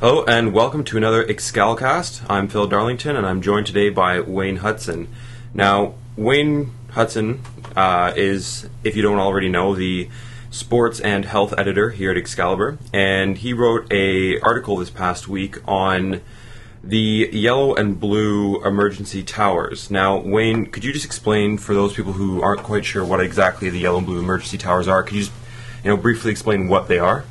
Hello and welcome to another Excalcast. I'm Phil Darlington and I'm joined today by Wayne Hudson. Now, Wayne Hudson is, if you don't already know, the sports and health editor here at Excalibur, and he wrote an article this past week on the yellow and blue emergency towers. Now, Wayne, could you just explain for those people who aren't quite sure what exactly the yellow and blue emergency towers are? Could you just, briefly explain what they are?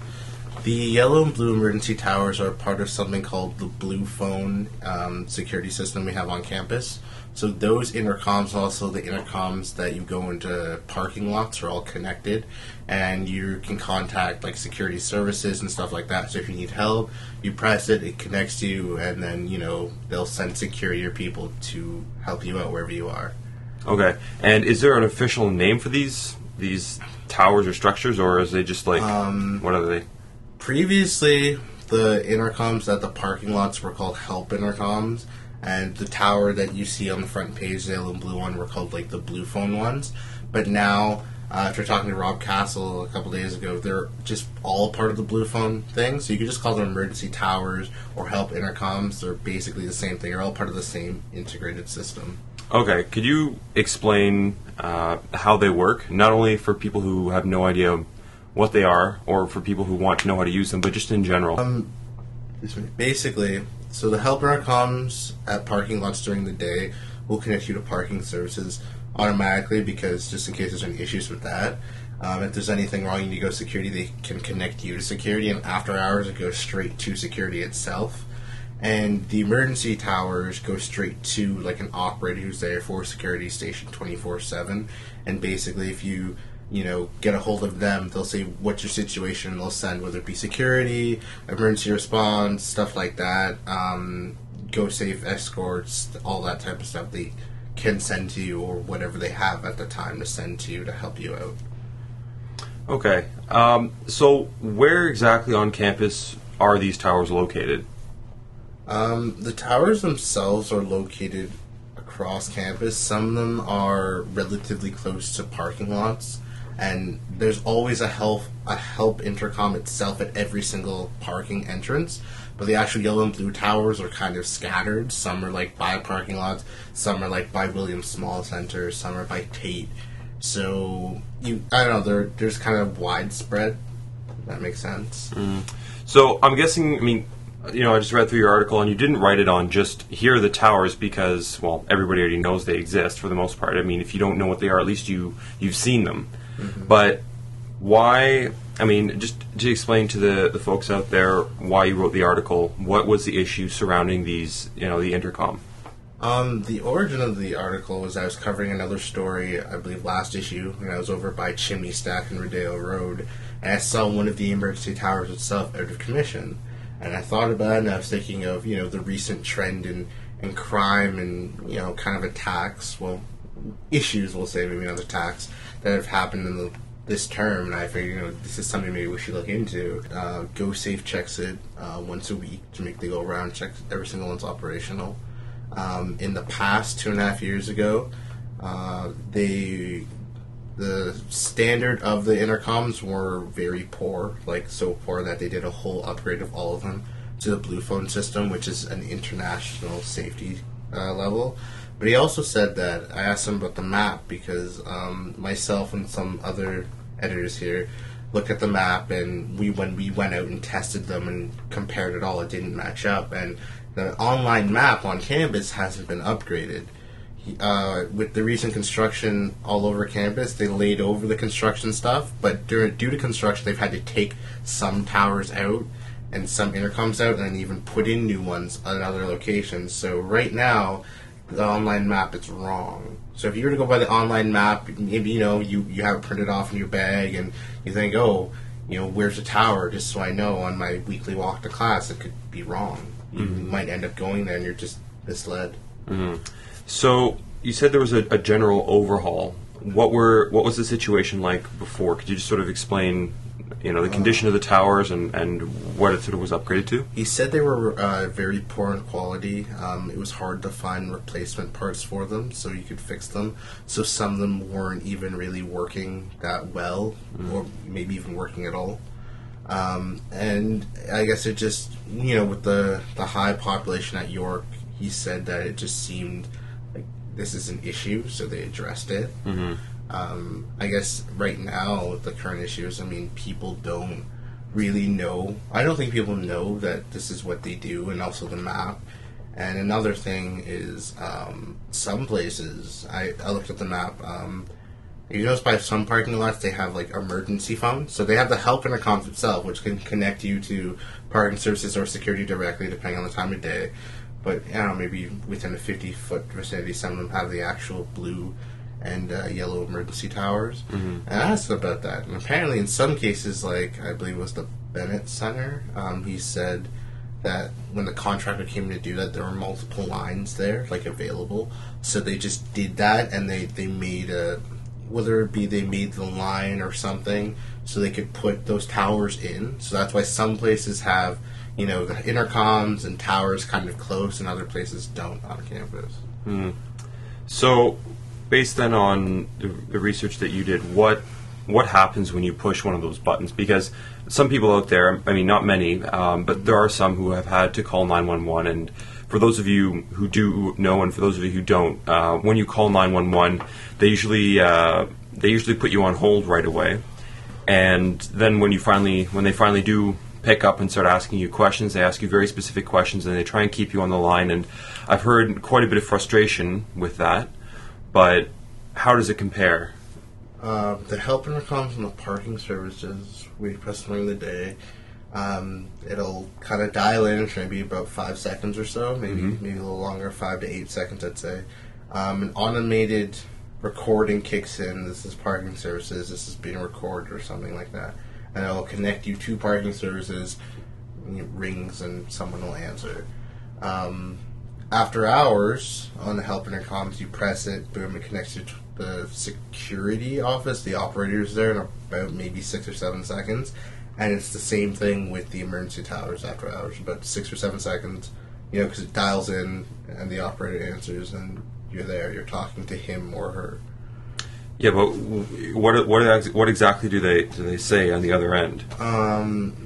The yellow and blue emergency towers are part of something called the Blue Phone security system we have on campus. So those intercoms, also the intercoms that you go into parking lots, are all connected, and you can contact like security services and stuff like that. So if you need help, you press it, it connects to you, and then they'll send security or people to help you out wherever you are. Okay, and is there an official name for these towers or structures, or is they just like what are they? Previously, the intercoms at the parking lots were called help intercoms, and the tower that you see on the front page, the yellow and blue one, were called like the Blue Phone ones. But now, after talking to Rob Castle a couple days ago, they're just all part of the Blue Phone thing. So you can just call them emergency towers or help intercoms. They're basically the same thing. They're all part of the same integrated system. Okay, could you explain how they work, not only for people who have no idea what they are, or for people who want to know how to use them, but just in general? Basically, so the help intercoms at parking lots during the day will connect you to parking services automatically, because just in case there's any issues with that. If there's anything wrong, you need to go to security, they can connect you to security, and after hours it goes straight to security itself. And the emergency towers go straight to like an operator who's there for security station 24/7. And basically, if you get a hold of them, they'll say what's your situation, and they'll send, whether it be security, emergency response, stuff like that, go safe escorts, all that type of stuff they can send to you, or whatever they have at the time to send to you to help you out. Okay, so where exactly on campus are these towers located? The towers themselves are located across campus. Some of them are relatively close to parking lots, and there's always a help intercom itself at every single parking entrance. But the actual yellow and blue towers are kind of scattered. Some are like by parking lots, some are like by Williams Small Center, some are by Tate. So I don't know, there's kind of widespread. If that makes sense. So I'm guessing, I just read through your article, and you didn't write it on just here are the towers because, well, everybody already knows they exist for the most part. If you don't know what they are, at least you've seen them. Mm-hmm. But why, just to explain to the folks out there why you wrote the article, what was the issue surrounding these, the intercom? The origin of the article was I was covering another story, I believe last issue, and I was over by Chimney Stack and Rodeo Road, and I saw one of the emergency towers itself out of commission. And I thought about it, and I was thinking of, the recent trend in crime and, kind of attacks, issues, we'll say, maybe not attacks, that have happened in this term. And I figured, this is something maybe we should look into. Go Safe checks it once a week to make the go-around, check every single one's operational. In the past, 2.5 years ago, the standard of the intercoms were very poor, like so poor that they did a whole upgrade of all of them to the Blue Phone system, which is an international safety level. But he also said that, I asked him about the map, because myself and some other editors here looked at the map, and when we went out and tested them and compared it all, it didn't match up. And the online map on campus hasn't been upgraded. With the recent construction all over campus, they laid over the construction stuff, but due to construction, they've had to take some towers out and some intercoms out, and then even put in new ones at other locations. So right now, the online map is wrong. So if you were to go by the online map, maybe you have it printed off in your bag, and you think, where's the tower? Just so I know on my weekly walk to class, it could be wrong. Mm-hmm. You might end up going there, and you're just misled. Mm-hmm. So you said there was a general overhaul. What was the situation like before? Could you just sort of explain, the condition of the towers and what it sort of was upgraded to? He said they were very poor in quality. It was hard to find replacement parts for them, so you could fix them. So some of them weren't even really working that well, or maybe even working at all. And I guess it just, with the high population at York, he said that it just seemed like this is an issue, so they addressed it. Mm-hmm. I guess right now, the current issues, people don't really know. I don't think people know that this is what they do, and also the map. And another thing is, some places, I looked at the map, you notice by some parking lots they have like emergency phones. So they have the help intercom itself, which can connect you to parking services or security directly, depending on the time of day. But maybe within a 50-foot vicinity, some of them have the actual blue and yellow emergency towers. Mm-hmm. And I asked about that. And apparently, in some cases, like I believe it was the Bennett Center, he said that when the contractor came to do that, there were multiple lines there, like, available. So they just did that, and they made whether it be they made the line or something, so they could put those towers in. So that's why some places have, the intercoms and towers kind of close, and other places don't on campus. Mm-hmm. So, based then on the research that you did, what happens when you push one of those buttons? Because some people out there, not many, but there are some who have had to call 911. And for those of you who do know, and for those of you who don't, when you call 911, they usually put you on hold right away. And then when they finally do pick up and start asking you questions, they ask you very specific questions, and they try and keep you on the line. And I've heard quite a bit of frustration with that. But how does it compare? The help intercom from the parking services, we press during the day. It'll kind of dial in for maybe about 5 seconds or so, maybe a little longer, 5 to 8 seconds, I'd say. An automated recording kicks in. This is parking services. This is being recorded or something like that, and it'll connect you to parking services. It rings and someone will answer. After hours, on the help intercoms, you press it, boom, it connects you to the security office, the operator's there in about maybe 6 or 7 seconds. And it's the same thing with the emergency towers after hours, about 6 or 7 seconds, because it dials in and the operator answers and you're there, you're talking to him or her. Yeah, but what exactly do they say on the other end?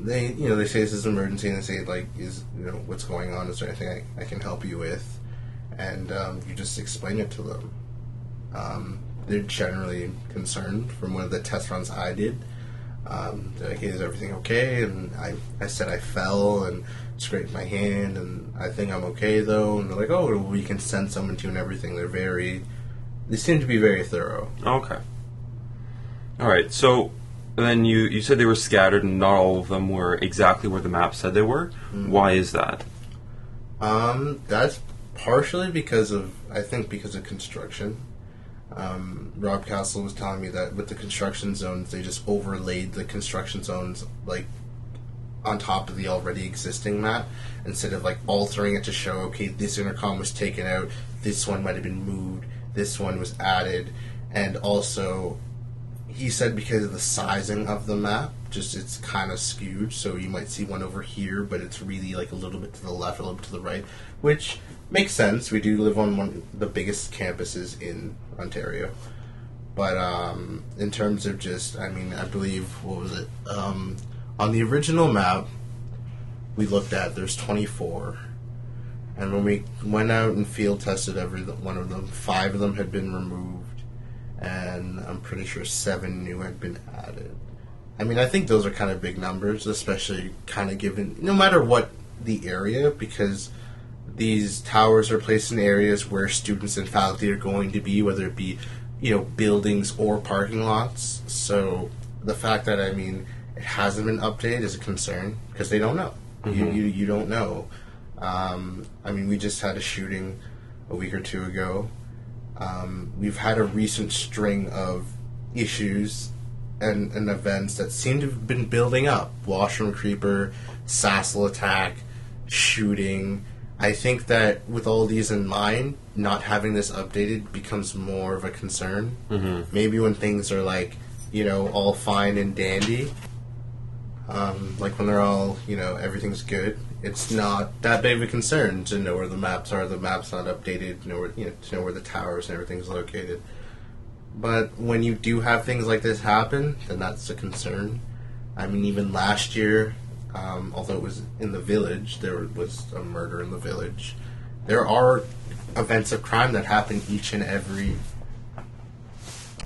They say this is an emergency, and they say what's going on? Is there anything I can help you with? And you just explain it to them. They're generally concerned. From one of the test runs I did, they're like, hey, is everything okay? And I said I fell and scraped my hand, and I think I'm okay though. And they're like, oh, we can send someone to you and everything. They seem to be very thorough. Okay. All right. So then you said they were scattered, and not all of them were exactly where the map said they were. Mm-hmm. Why is that? That's partially because of construction. Rob Castle was telling me that with the construction zones, they just overlaid the construction zones on top of the already existing map, instead of altering it to show, okay, this intercom was taken out, this one might have been moved, this one was added. And also, he said because of the sizing of the map, it's kind of skewed, so you might see one over here, but it's really a little bit to the left, a little bit to the right, which makes sense. We do live on one of the biggest campuses in Ontario. But in terms of I believe, what was it? On the original map we looked at, there's 24. And when we went out and field tested every one of them, 5 of them had been removed, and I'm pretty sure 7 new had been added. I think those are kind of big numbers, especially kind of given, no matter what the area, because these towers are placed in areas where students and faculty are going to be, whether it be, buildings or parking lots. So the fact that, it hasn't been updated is a concern, because they don't know. Mm-hmm. You don't know. We just had a shooting a week or two ago. We've had a recent string of issues and events that seem to have been building up. Washroom creeper, Sassel attack, shooting. I think that with all these in mind, not having this updated becomes more of a concern. Mm-hmm. Maybe when things are all fine and dandy, when they're all, everything's good, it's not that big of a concern to know where the maps are. The map's not updated, to know where the towers and everything's located. But when you do have things like this happen, then that's a concern. I mean, even last year, although it was in the village, there was a murder in the village. There are events of crime that happen each and every...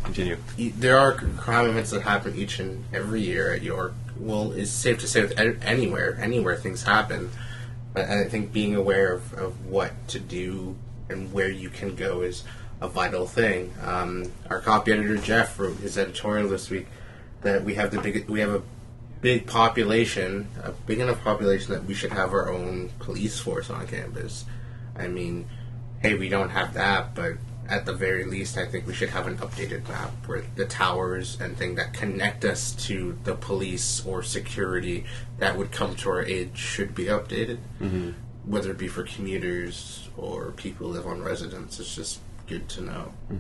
Continue. There are crime events that happen each and every year at York. Well, it's safe to say with anywhere things happen. But I think being aware of what to do and where you can go is a vital thing. Our copy editor Jeff wrote his editorial this week that we have a big population, a big enough population that we should have our own police force on campus. I mean, hey, we don't have that, but at the very least, I think we should have an updated map where the towers and things that connect us to the police or security that would come to our aid should be updated. Mm-hmm. Whether it be for commuters or people who live on residence, it's just good to know. Mm-hmm.